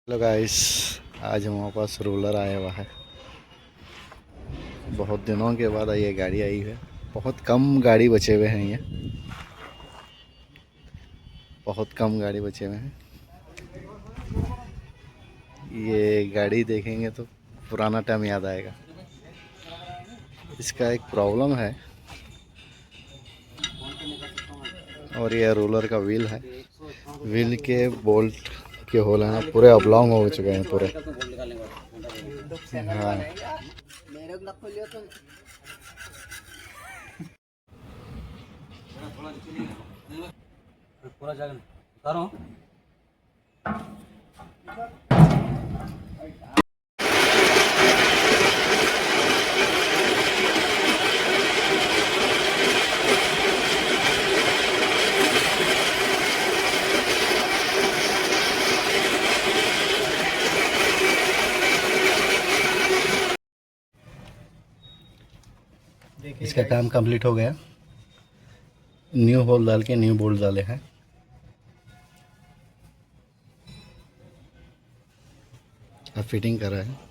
Hello guys, आज हमारे पास roller आया हुआ है। बहुत दिनों के बाद ये गाड़ी आई है। बहुत कम गाड़ी बचे हुए हैं, ये बहुत कम गाड़ी बचे हुए हैं। ये गाड़ी देखेंगे तो पुराना टाइम याद आएगा। इसका एक प्रॉब्लम है, और ये रोलर का व्हील है। व्हील के बोल्ट के होल हैं पूरे ऑब्लॉन्ग हो चुके हैं पूरे। हाँ, पूरा जगह बता रहा हूँ। इसका काम कंप्लीट हो गया। न्यू होल डाल के न्यू बोल्ट डाले हैं। अब फिटिंग कर रहे हैं।